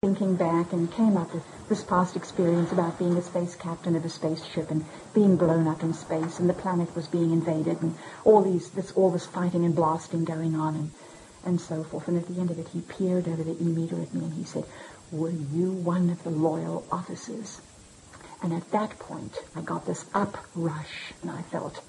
Thinking back, and came up with this past experience about being a space captain of a spaceship and being blown up in space, and the planet was being invaded, and all this fighting and blasting going on, and so forth. And at the end of it, he peered over the e-meter at me and he said, "Were you one of the loyal officers?" And at that point, I got this uprush, and I felt,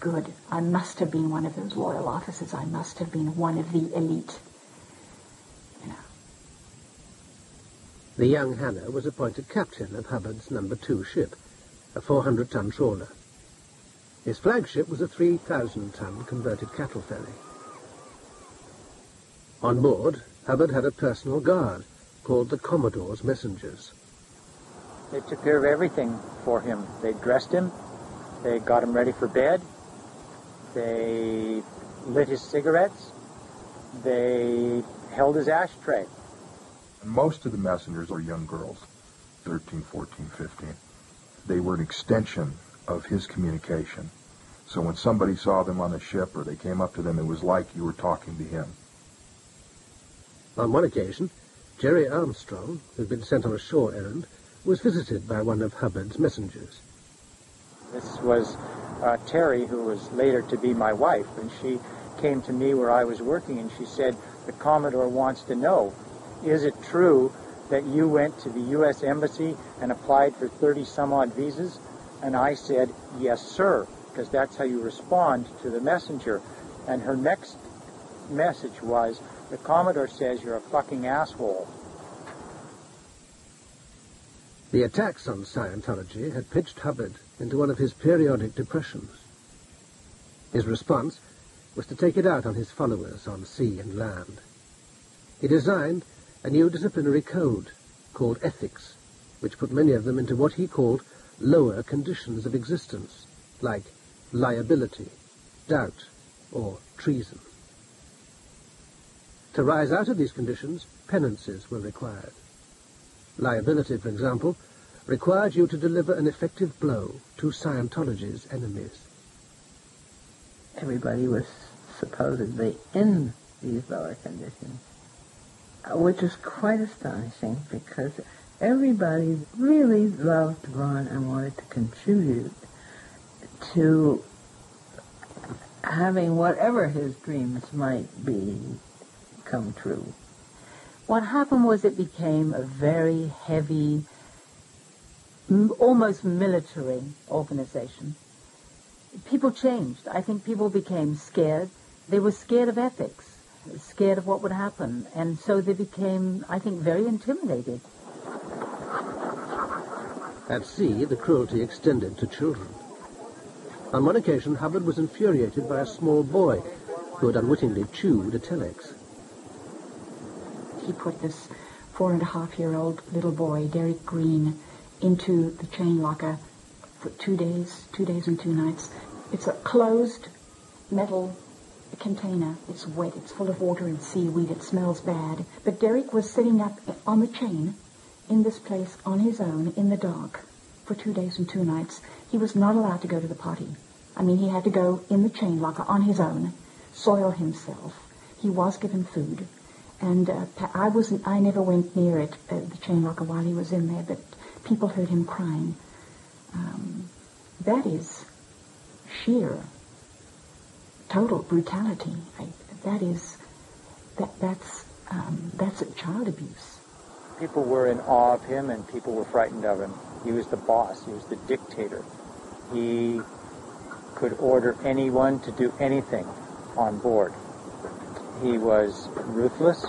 good, I must have been one of those loyal officers. I must have been one of the elite. The young Hannah was appointed captain of Hubbard's No. 2 ship, a 400-ton trawler. His flagship was a 3,000-ton converted cattle ferry. On board, Hubbard had a personal guard called the Commodore's messengers. They took care of everything for him. They dressed him, they got him ready for bed, they lit his cigarettes, they held his ashtray. Most of the messengers are young girls, 13, 14, 15. They were an extension of his communication. So when somebody saw them on the ship or they came up to them, it was like you were talking to him. On one occasion, Jerry Armstrong, who'd been sent on a shore errand, was visited by one of Hubbard's messengers. This was Terry, who was later to be my wife, and she came to me where I was working, and she said, "The Commodore wants to know, is it true that you went to the U.S. Embassy and applied for 30-some-odd visas?" And I said, "Yes, sir," because that's how you respond to the messenger. And her next message was, "The Commodore says you're a fucking asshole." The attacks on Scientology had pitched Hubbard into one of his periodic depressions. His response was to take it out on his followers on sea and land. He designed a new disciplinary code called ethics, which put many of them into what he called lower conditions of existence, like liability, doubt, or treason. To rise out of these conditions, penances were required. Liability, for example, required you to deliver an effective blow to Scientology's enemies. Everybody was supposedly in these lower conditions, which is quite astonishing because everybody really loved Ron and wanted to contribute to having whatever his dreams might be come true. What happened was it became a very heavy, almost military organization. People changed. I think people became scared. They were scared of ethics, scared of what would happen, and so they became, I think, very intimidated. At sea, the cruelty extended to children. On one occasion, Hubbard was infuriated by a small boy who had unwittingly chewed a telex. He put this 4.5-year-old little boy, Derek Green, into the chain locker for 2 days and 2 nights. It's a closed metal container. It's wet. It's full of water and seaweed. It smells bad. But Derek was sitting up on the chain in this place on his own in the dark for 2 days and 2 nights. He was not allowed to go to the potty. I mean, he had to go in the chain locker on his own, soil himself. He was given food. And I never went near it, the chain locker, while he was in there, but people heard him crying. That is sheer, total brutality. That's child abuse. People were in awe of him, and people were frightened of him. He was the boss. He was the dictator. He could order anyone to do anything on board. He was ruthless.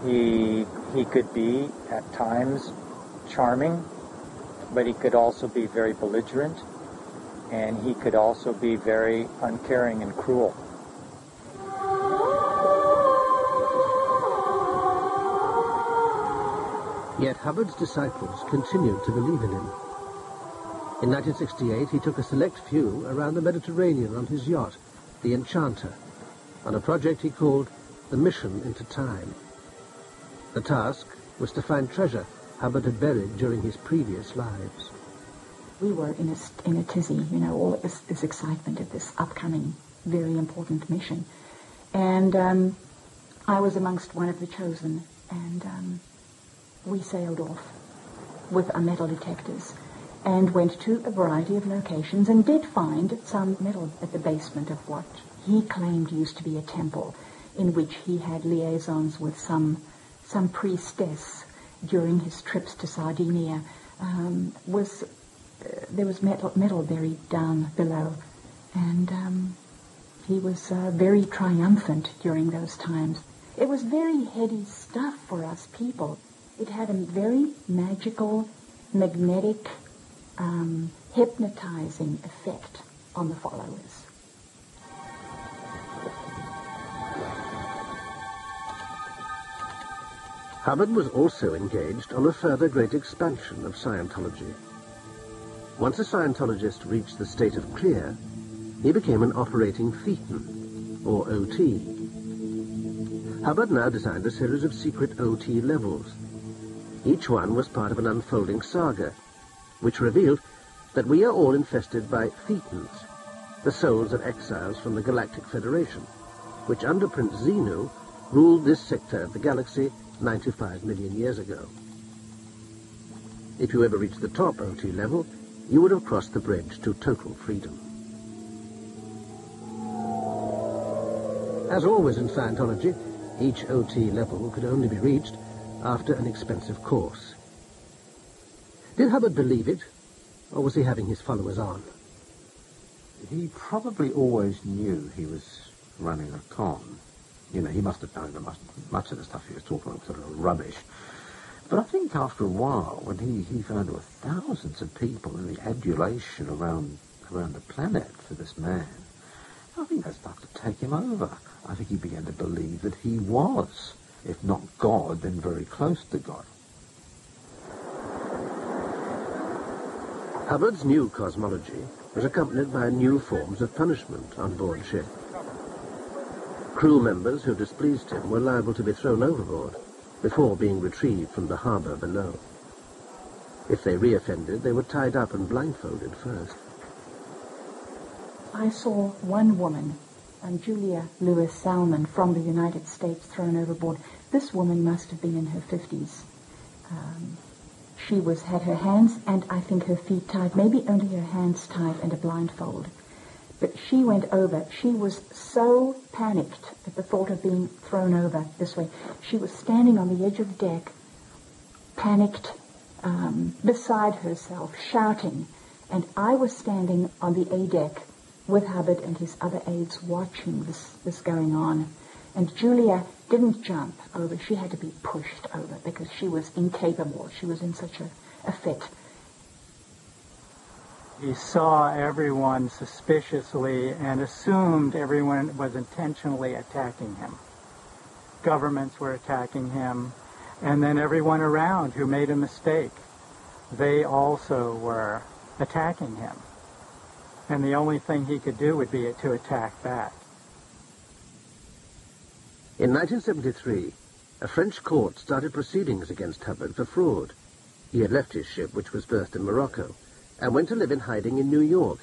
He could be, at times, charming, but he could also be very belligerent, and he could also be very uncaring and cruel. Yet Hubbard's disciples continued to believe in him. In 1968, he took a select few around the Mediterranean on his yacht, the Enchanter, on a project he called the Mission into Time. The task was to find treasure Hubbard had buried during his previous lives. We were in a tizzy, all this excitement of this upcoming, very important mission. And I was amongst one of the chosen. And we sailed off with our metal detectors and went to a variety of locations and did find some metal at the basement of what he claimed used to be a temple, in which he had liaisons with some priestess during his trips to Sardinia. There was metal buried down below, and he was very triumphant during those times. It was very heady stuff for us people. It had a very magical, magnetic, hypnotizing effect on the followers. Hubbard was also engaged on a further great expansion of Scientology. Once a Scientologist reached the state of clear, he became an operating thetan, or OT. Hubbard now designed a series of secret OT levels. Each one was part of an unfolding saga, which revealed that we are all infested by thetans, the souls of exiles from the Galactic Federation, which under Prince Xenu ruled this sector of the galaxy 95 million years ago. If you ever reached the top OT level, you would have crossed the bridge to total freedom. As always in Scientology, each OT level could only be reached after an expensive course. Did Hubbard believe it, or was he having his followers on? He probably always knew he was running a con. You know, he must have known that much of the stuff he was talking about was sort of rubbish. But I think after a while, when he found there were thousands of people and the adulation around the planet for this man, I think that started to take him over. I think he began to believe that he was, if not God, then very close to God. Hubbard's new cosmology was accompanied by new forms of punishment on board ship. Crew members who displeased him were liable to be thrown overboard before being retrieved from the harbour below. If they reoffended, they were tied up and blindfolded first. I saw one woman, Julia Lewis Salmon, from the United States, thrown overboard. This woman must have been in her 50s. She had her hands and I think her feet tied, maybe only her hands tied and a blindfold. But she went over. She was so panicked at the thought of being thrown over this way. She was standing on the edge of the deck, panicked, beside herself, shouting. And I was standing on the A deck with Hubbard and his other aides watching this going on. And Julia didn't jump over. She had to be pushed over because she was incapable. She was in such a fit. He saw everyone suspiciously and assumed everyone was intentionally attacking him. Governments were attacking him, and then everyone around who made a mistake, they also were attacking him. And the only thing he could do would be to attack back. In 1973, a French court started proceedings against Hubbard for fraud. He had left his ship, which was berthed in Morocco, and went to live in hiding in New York,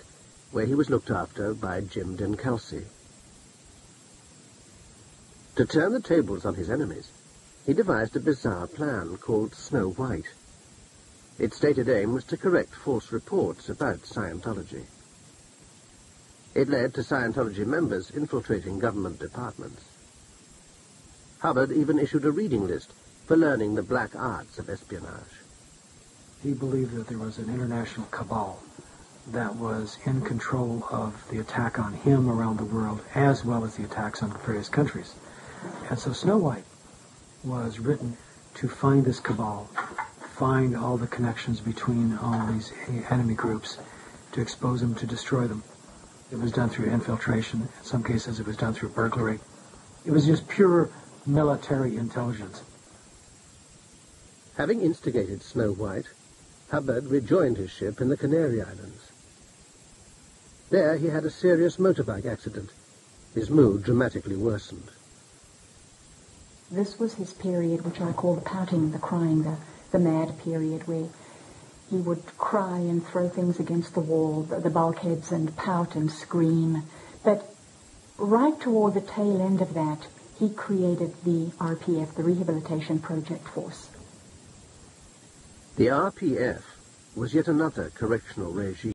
where he was looked after by Jim Denkelsey. To turn the tables on his enemies, he devised a bizarre plan called Snow White. Its stated aim was to correct false reports about Scientology. It led to Scientology members infiltrating government departments. Hubbard even issued a reading list for learning the black arts of espionage. He believed that there was an international cabal that was in control of the attack on him around the world, as well as the attacks on various countries. And so Snow White was written to find this cabal, find all the connections between all these enemy groups, to expose them, to destroy them. It was done through infiltration. In some cases, it was done through burglary. It was just pure military intelligence. Having instigated Snow White, Hubbard rejoined his ship in the Canary Islands. There he had a serious motorbike accident. His mood dramatically worsened. This was his period, which I call the pouting, the crying, the mad period, where he would cry and throw things against the wall, the bulkheads, and pout and scream. But right toward the tail end of that, he created the RPF, the Rehabilitation Project Force. The RPF was yet another correctional regime.